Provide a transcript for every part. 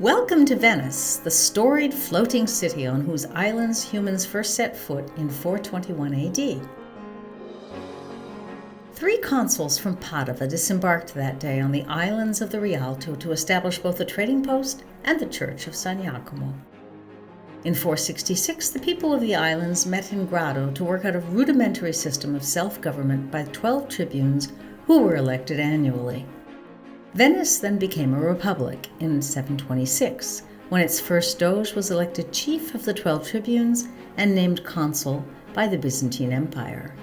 Welcome to Venice, the storied floating city on whose islands humans first set foot in 421 AD. 3 consuls from Padova disembarked that day on the islands of the Rialto to establish both the trading post and the church of San Giacomo. In 466, the people of the islands met in Grado to work out a rudimentary system of self-government by 12 tribunes who were elected annually. Venice then became a republic in 726, when its first doge was elected chief of the 12 tribunes and named consul by the Byzantine Empire.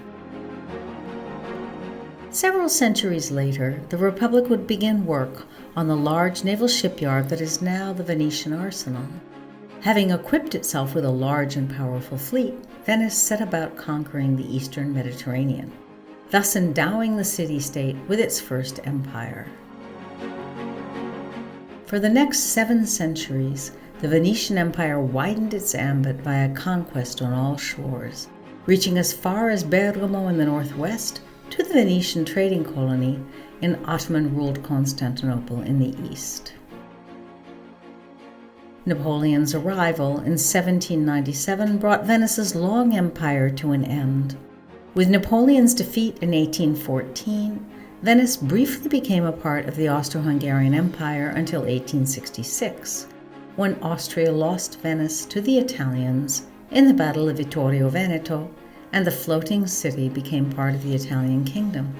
Several centuries later, the republic would begin work on the large naval shipyard that is now the Venetian arsenal. Having equipped itself with a large and powerful fleet, Venice set about conquering the eastern Mediterranean, thus endowing the city-state with its first empire. For the next 7 centuries, the Venetian Empire widened its ambit via conquest on all shores, reaching as far as Bergamo in the northwest to the Venetian trading colony in Ottoman-ruled Constantinople in the east. Napoleon's arrival in 1797 brought Venice's long empire to an end. With Napoleon's defeat in 1814, Venice briefly became a part of the Austro-Hungarian Empire until 1866, when Austria lost Venice to the Italians in the Battle of Vittorio Veneto, and the floating city became part of the Italian kingdom.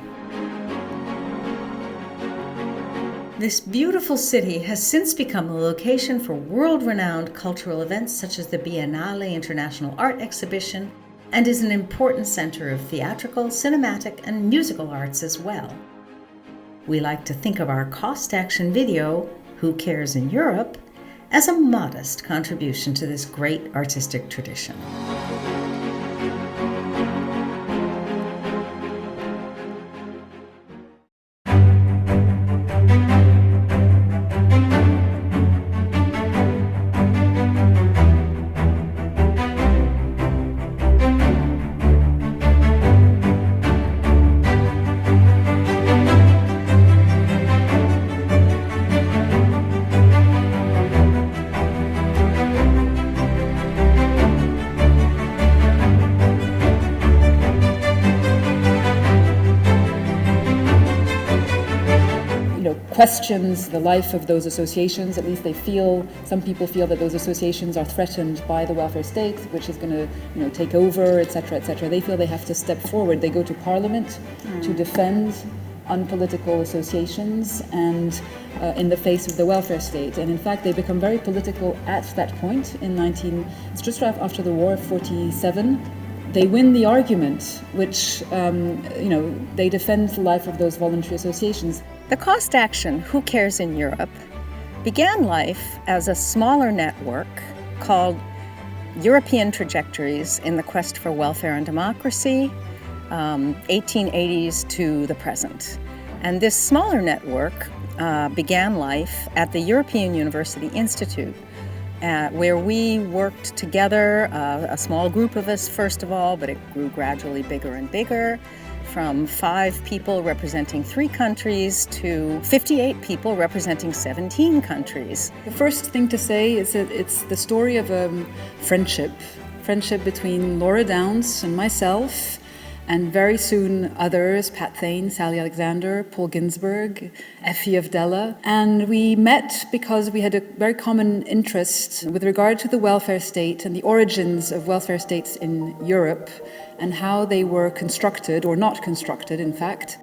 This beautiful city has since become a location for world-renowned cultural events such as the Biennale International Art Exhibition, and is an important center of theatrical, cinematic, and musical arts as well. We like to think of our cost-action video, Who Cares in Europe, as a modest contribution to this great artistic tradition. Questions the life of those associations. At least some people feel that those associations are threatened by the welfare state, which is going to take over, etc., etc. They feel they have to step forward. They go to parliament to defend unpolitical associations and in the face of the welfare state. And in fact, they become very political at that point it's just after the war of 47. They win the argument, which, they defend the life of those voluntary associations. The cost action, Who Cares in Europe, began life as a smaller network called European Trajectories in the Quest for Welfare and Democracy, 1880s to the present. And this smaller network began life at the European University Institute, where we worked together, a small group of us first of all, but it grew gradually bigger and bigger, from 5 people representing 3 countries to 58 people representing 17 countries. The first thing to say is that it's the story of a friendship between Laura Downs and myself, and very soon others, Pat Thane, Sally Alexander, Paul Ginsberg, Effie of Della. And we met because we had a very common interest with regard to the welfare state and the origins of welfare states in Europe and how they were constructed, or not constructed, in fact.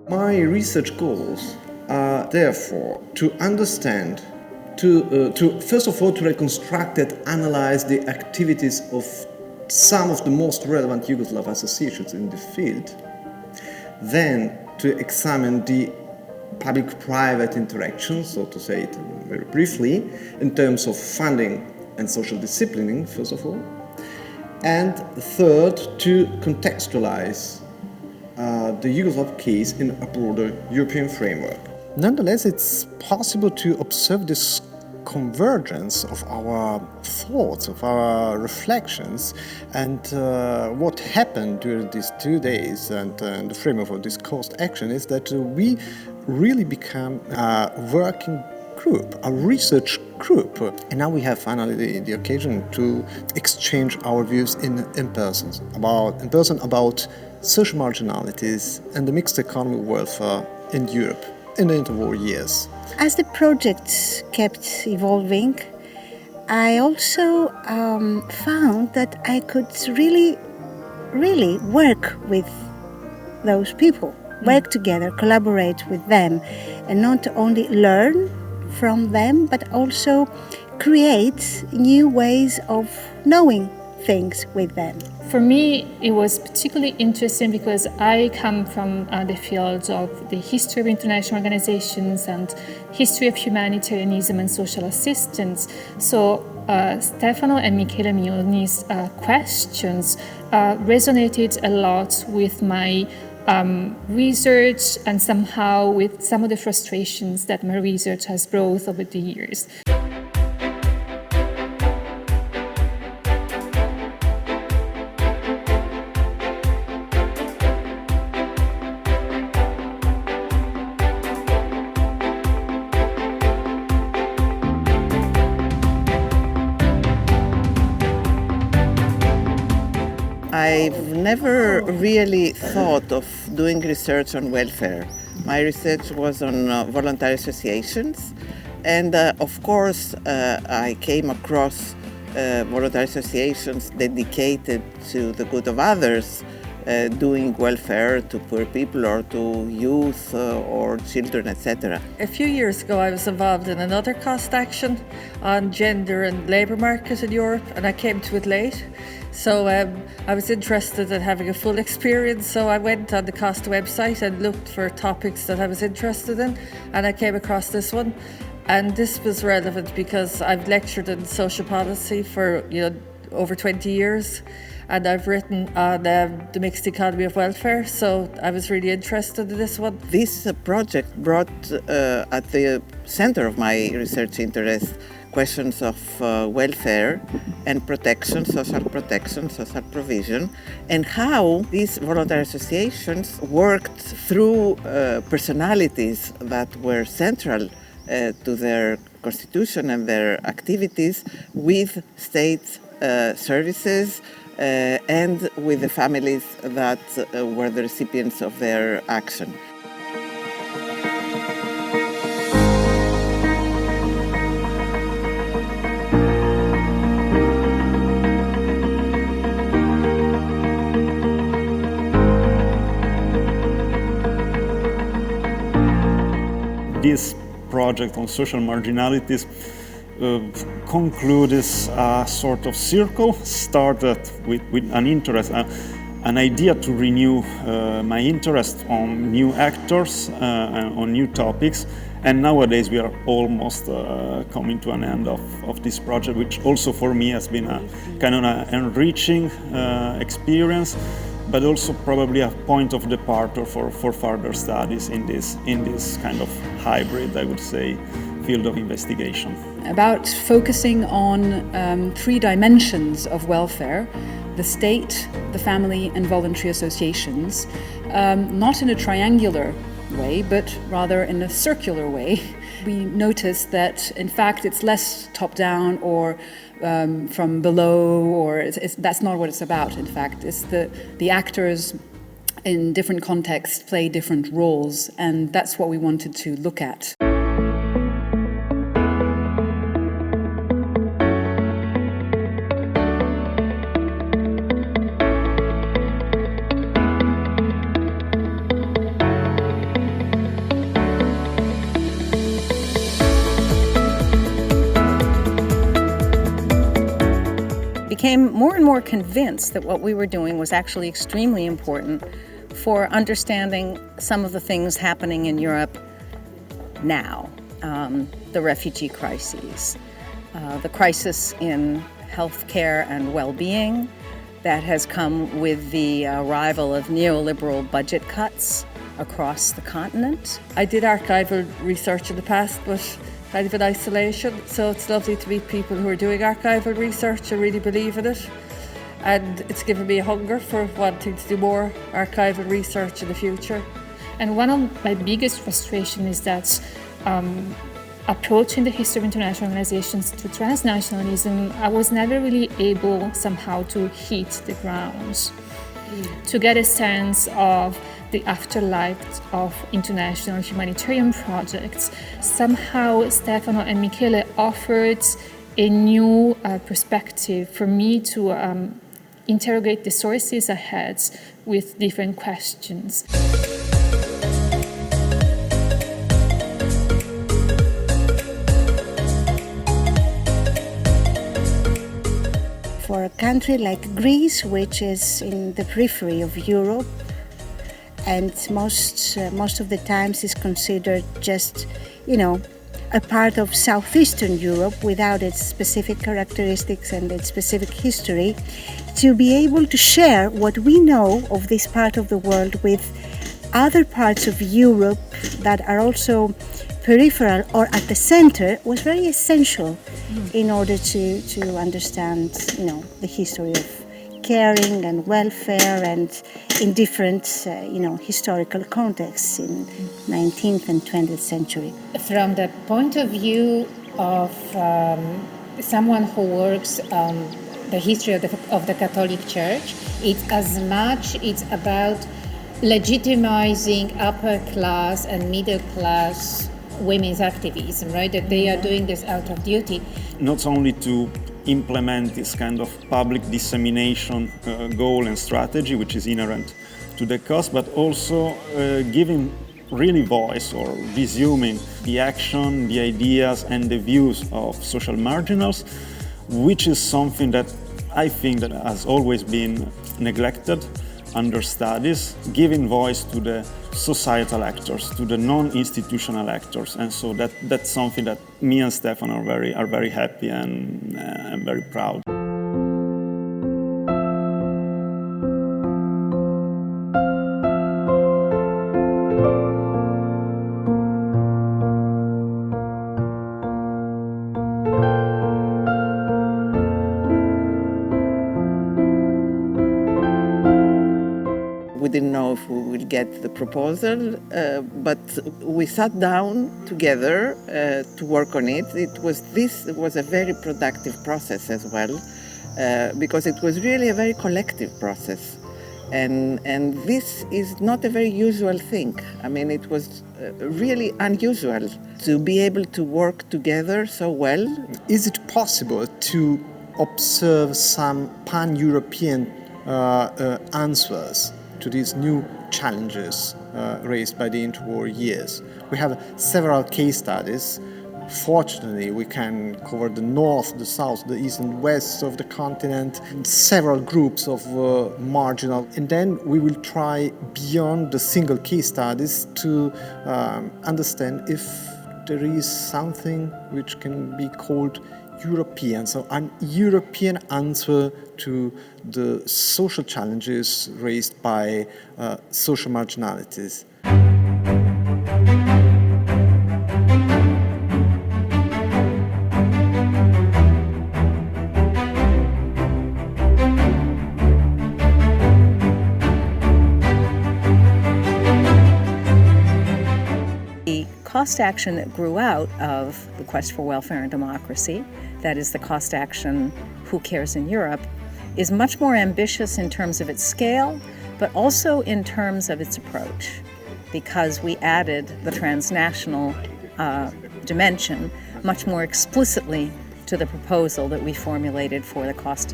My research goals are therefore to understand, first of all, to reconstruct and analyze the activities of some of the most relevant Yugoslav associations in the field, then to examine the public-private interactions, so to say it very briefly, in terms of funding and social disciplining, first of all, and third, to contextualize the Yugoslav case in a broader European framework. Nonetheless, it's possible to observe this convergence of our thoughts, of our reflections, and what happened during these 2 days and in the framework of this coast action is that we really become a working group, a research group. And now we have finally the occasion to exchange our views in person about social marginalities and the mixed economy welfare in Europe in the interwar years. As the project kept evolving, I also found that I could really work with those people, work together, collaborate with them, and not only learn from them, but also create new ways of knowing things with them. For me, it was particularly interesting because I come from the field of the history of international organizations and history of humanitarianism and social assistance. So Stefano and Michele Mioni's questions resonated a lot with my research and somehow with some of the frustrations that my research has brought over the years. I've never really thought of doing research on welfare. My research was on voluntary associations, and of course I came across voluntary associations dedicated to the good of others, doing welfare to poor people or to youth or children, etc. A few years ago I was involved in another cost action on gender and labour market in Europe, and I came to it late. So I was interested in having a full experience, so I went on the COST website and looked for topics that I was interested in, and I came across this one. And this was relevant because I've lectured in social policy for over 20 years, and I've written on the mixed economy of welfare, so I was really interested in this one. This project brought at the center of my research interest questions of welfare and protection, social provision, and how these voluntary associations worked through personalities that were central to their constitution and their activities with state services and with the families that were the recipients of their action. This project on social marginalities concludes a sort of circle, started with an interest, an idea to renew my interest on new actors, on new topics, and nowadays we are almost coming to an end of this project, which also for me has been a kind of an enriching experience, but also probably a point of departure for further studies in this kind of hybrid, I would say, field of investigation. About focusing on 3 dimensions of welfare: the state, the family, and voluntary associations, not in a triangular way, but rather in a circular way. We noticed that, in fact, it's less top-down or from below, or that's not what it's about. In fact, it's the actors in different contexts play different roles, and that's what we wanted to look at. Became more and more convinced that what we were doing was actually extremely important for understanding some of the things happening in Europe now. The refugee crises, the crisis in healthcare and well-being that has come with the arrival of neoliberal budget cuts across the continent. I did archival research in the past, but kind of in isolation. So it's lovely to meet people who are doing archival research and really believe in it. And it's given me a hunger for wanting to do more archival research in the future. And one of my biggest frustrations is that approaching the history of international organizations to transnationalism, I was never really able somehow to hit the ground, to get a sense of the afterlife of international humanitarian projects. Somehow Stefano and Michele offered a new perspective for me to interrogate the sources ahead with different questions. For a country like Greece, which is in the periphery of Europe, and most of the times is considered just, a part of southeastern Europe without its specific characteristics and its specific history, to be able to share what we know of this part of the world with other parts of Europe that are also peripheral or at the center was very essential in order to understand, the history of caring and welfare and in different, historical contexts in 19th and 20th century. From the point of view of someone who works on the history of the Catholic Church, it's about legitimizing upper class and middle class women's activism, right? That they are doing this out of duty. Not only to implement this kind of public dissemination goal and strategy, which is inherent to the cost, but also giving really voice or resuming the action, the ideas and the views of social marginals, which is something that I think that has always been neglected under studies, giving voice to the societal actors, to the non-institutional actors, and so that's something that me and Stefano are very happy and very proud. We didn't know if we would get the proposal, but we sat down together to work on it. This was a very productive process as well, because it was really a very collective process. And this is not a very usual thing. I mean, it was really unusual to be able to work together so well. Is it possible to observe some pan-European answers to these new challenges raised by the interwar years? We have several case studies. Fortunately, we can cover the north, the south, the east and west of the continent, several groups of marginal. And then we will try beyond the single case studies to understand if there is something which can be called European, so an European answer to the social challenges raised by social marginalities. The cost action that grew out of the Quest for Welfare and Democracy, that is the cost action Who Cares in Europe, is much more ambitious in terms of its scale, but also in terms of its approach, because we added the transnational dimension much more explicitly to the proposal that we formulated for the cost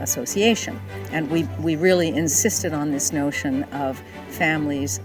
association. And we really insisted on this notion of families,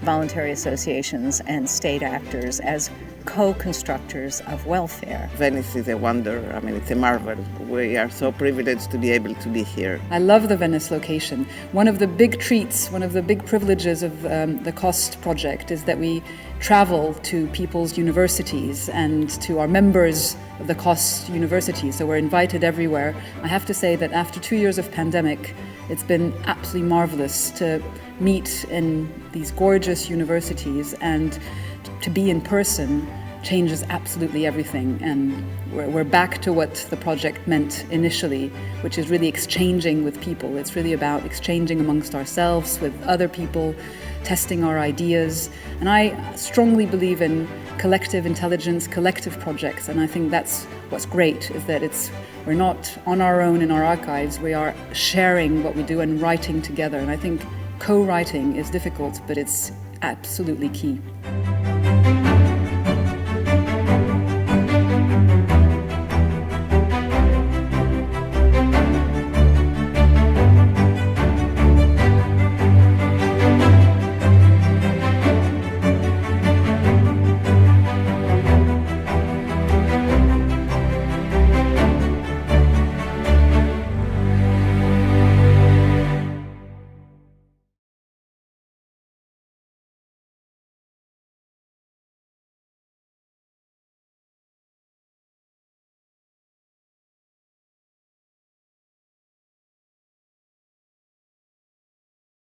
voluntary associations, and state actors as co-constructors of welfare. Venice is a wonder. I mean, it's a marvel. We are so privileged to be able to be here. I love the Venice location. One of the big treats, one of the big privileges of the COST project is that we travel to people's universities and to our members of the COST universities. So we're invited everywhere. I have to say that after 2 years of pandemic, it's been absolutely marvelous to meet in these gorgeous universities and to be in person changes absolutely everything, and we're back to what the project meant initially, which is really exchanging with people. It's really about exchanging amongst ourselves, with other people, testing our ideas. And I strongly believe in collective intelligence, collective projects, and I think that's what's great, is that we're not on our own in our archives, we are sharing what we do and writing together. And I think co-writing is difficult, but it's absolutely key.